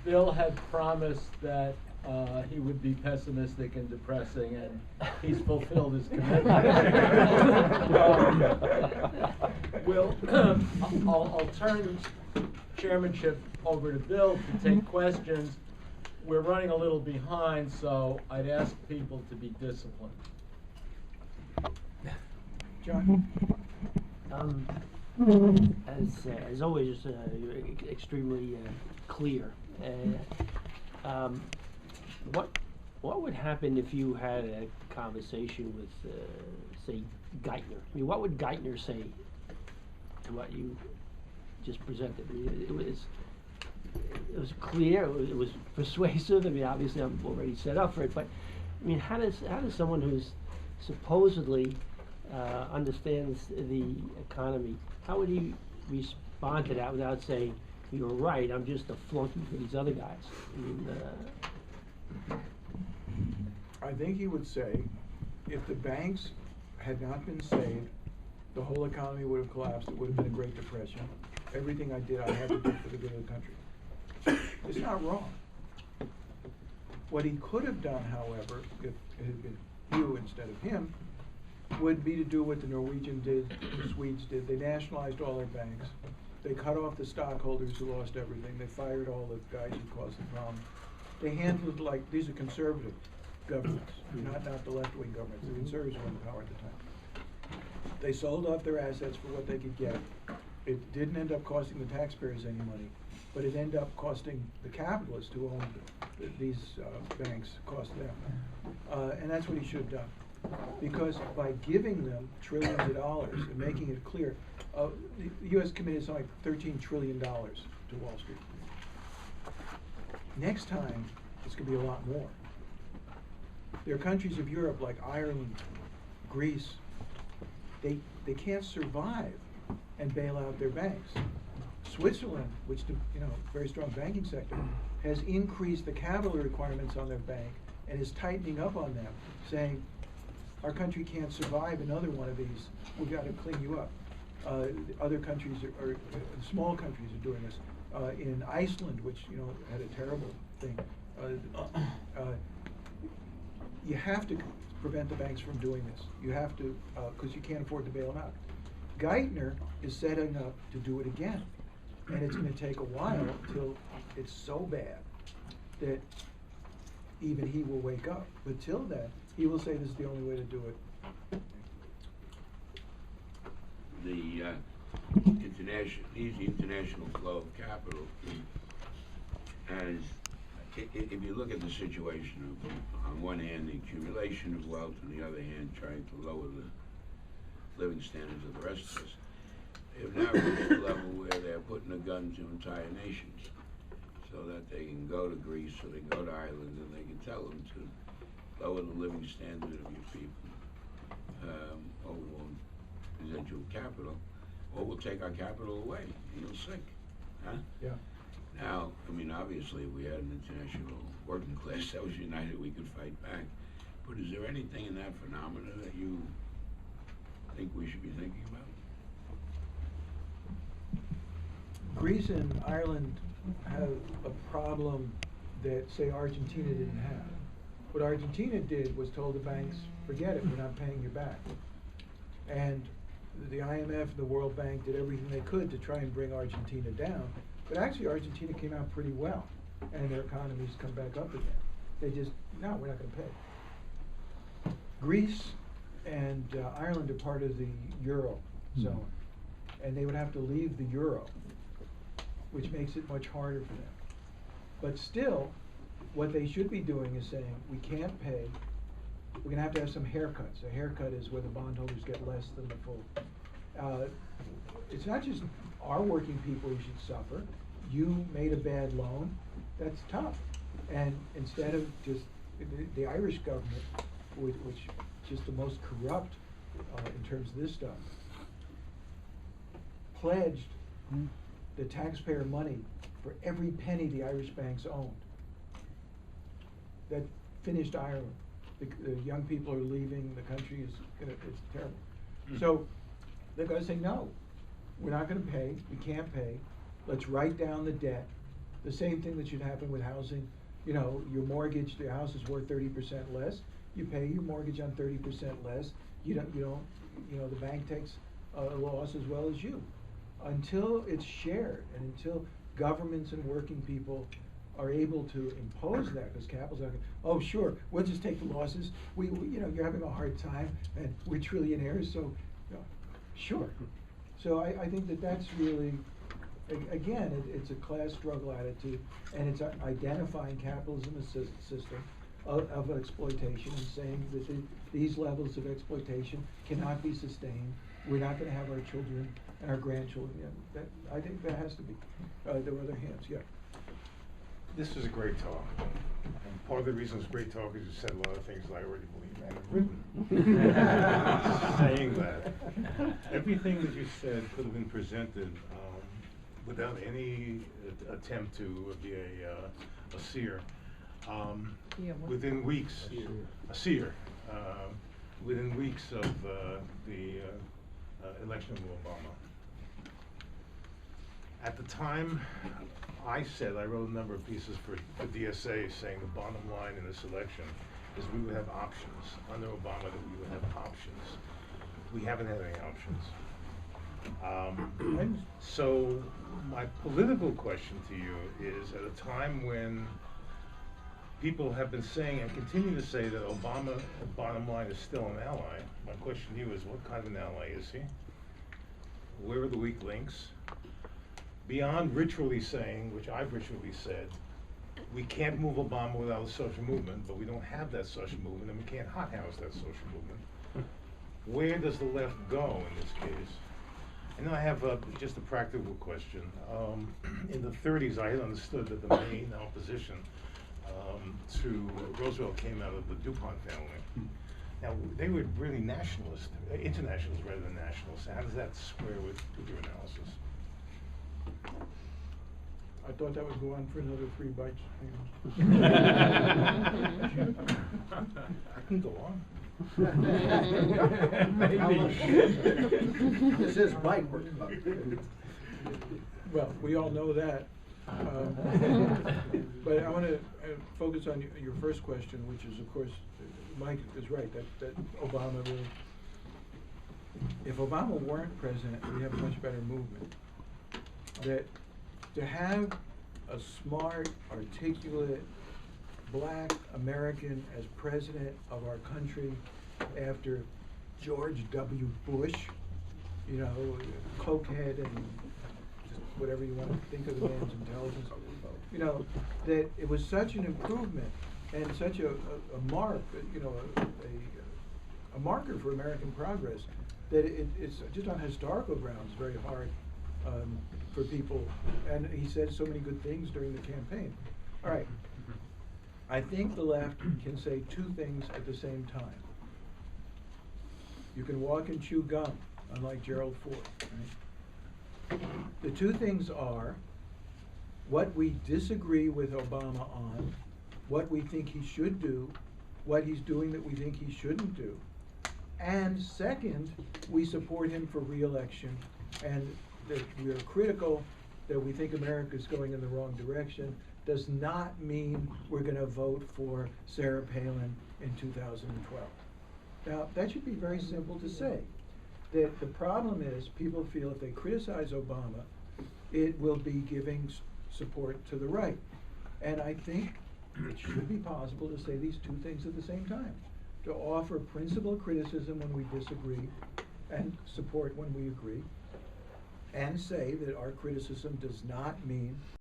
Bill had promised that he would be pessimistic and depressing, and he's fulfilled his commitment. I'll turn chairmanship over to Bill to take questions. We're running a little behind, so I'd ask people to be disciplined. John? As always, you're extremely clear. What would happen if you had a conversation with, say, Geithner? I mean, what would Geithner say to what you just presented? I mean, it was clear. It was persuasive. I mean, obviously, I'm already set up for it. But I mean, how does someone who's supposedly understands the economy, how would he respond to that without saying, "You're right, I'm just a flunky for these other guys"? I mean, I think he would say, if the banks had not been saved, the whole economy would have collapsed. It would have been a Great Depression. Everything I did, I had to do for the good of the country. It's not wrong. What he could have done, however, if it had been you instead of him, would be to do what the Norwegians did, the Swedes did. They nationalized all their banks. They cut off the stockholders who lost everything. They fired all the guys who caused the problem. They handled it like, these are conservative governments, not the left-wing governments. The conservatives were in power at the time. They sold off their assets for what they could get. It didn't end up costing the taxpayers any money, but it ended up costing the capitalists who owned these banks, cost them. And that's what he should have done. Because by giving them trillions of dollars and making it clear, the U.S. committed something like $13 trillion to Wall Street. Next time, it's going to be a lot more. There are countries of Europe like Ireland, Greece, they can't survive and bail out their banks. Switzerland, which, very strong banking sector, has increased the capital requirements on their bank and is tightening up on them, saying, our country can't survive another one of these. We've got to clean you up. Other countries small countries are doing this. In Iceland, which had a terrible thing, you have to prevent the banks from doing this. You have to, because you can't afford to bail them out. Geithner is setting up to do it again, and it's going to take a while till it's so bad that even he will wake up. But till then, he will say this is the only way to do it. The easy international flow of capital has, if you look at the situation of, on one hand, the accumulation of wealth, on the other hand, trying to lower the living standards of the rest of us, they've now reached a level where they're putting a gun to entire nations so that they can go to Greece or they can go to Ireland and they can tell them to lower the living standard of your people, or we won't present you with capital, or we'll take our capital away and you'll sink. Huh? Yeah. Now, I mean, obviously, if we had an international working class that was united, we could fight back. But is there anything in that phenomena that you think we should be thinking about? Greece and Ireland have a problem that, say, Argentina didn't have. What Argentina did was told the banks, forget it, we're not paying you back. And the IMF and the World Bank did everything they could to try and bring Argentina down. But actually, Argentina came out pretty well, and their economies come back up again. They just, no, we're not going to pay. Greece and Ireland are part of the Euro zone, and they would have to leave the Euro, which makes it much harder for them. But still, what they should be doing is saying, we can't pay, we're going to have some haircuts. A haircut is where the bondholders get less than the full. It's not just our working people who should suffer. You made a bad loan, that's tough. And instead of just, the Irish government, which is just the most corrupt in terms of this stuff, pledged the taxpayer money for every penny the Irish banks owned. That finished Ireland. The young people are leaving, the country is it's terrible. So they've got to say, no, we're not going to pay, we can't pay, let's write down the debt. The same thing that should happen with housing. You know, your mortgage, your house is worth 30% less. You pay your mortgage on 30% less. You don't, the bank takes a loss as well as you. Until it's shared, and until governments and working people are able to impose that, because capital's not gonna, oh sure, we'll just take the losses. You're having a hard time, and we're trillionaires, so sure. So I think that's really, again, it's a class struggle attitude, and it's identifying capitalism as a system of exploitation and saying that these levels of exploitation cannot be sustained. We're not going to have our children and our grandchildren. I think that has to be. There were other hands, yeah. This was a great talk. And part of the reason it's a great talk is you said a lot of things that I already believe and have written. Saying that, everything that you said could have been presented without any attempt to be a seer. Within weeks, a seer, within weeks of the election of Obama. At the time, I wrote a number of pieces for DSA saying the bottom line in this election is we would have options. Under Obama, that we would have options. We haven't had any options. So my political question to you is, at a time when people have been saying and continue to say that Obama, bottom line, is still an ally, my question to you is, what kind of an ally is he? Where are the weak links? Beyond ritually saying, which I've ritually said, we can't move Obama without a social movement, but we don't have that social movement, and we can't hothouse that social movement. Where does the left go in this case? And then I have just a practical question. In the 30s, I had understood that the main opposition to Roosevelt came out of the DuPont family. Now, they were really nationalists, internationalists rather than nationalists. How does that square with your analysis? I thought that would go on for another 3 bites. I can go on. Maybe. This is Mike. Well, we all know that. But I want to focus on your first question, which is, of course, Mike is right, that Obama will, if Obama weren't president, we'd have a much better movement. That to have a smart, articulate, black American as president of our country after George W. Bush, cokehead and just whatever you want to think of the man's intelligence, that it was such an improvement and such a mark, a marker for American progress, that it's just on historical grounds very hard for people. And he said so many good things during the campaign. All right. I think the left can say 2 things at the same time. You can walk and chew gum, unlike Gerald Ford. Right? The 2 things are what we disagree with Obama on, what we think he should do, what he's doing that we think he shouldn't do, and second, we support him for re-election, and that we are critical that we think America's going in the wrong direction does not mean we're going to vote for Sarah Palin in 2012. Now, that should be very simple to say. That the problem is people feel if they criticize Obama, it will be giving support to the right. And I think it should be possible to say these 2 things at the same time. To offer principled criticism when we disagree and support when we agree, and say that our criticism does not mean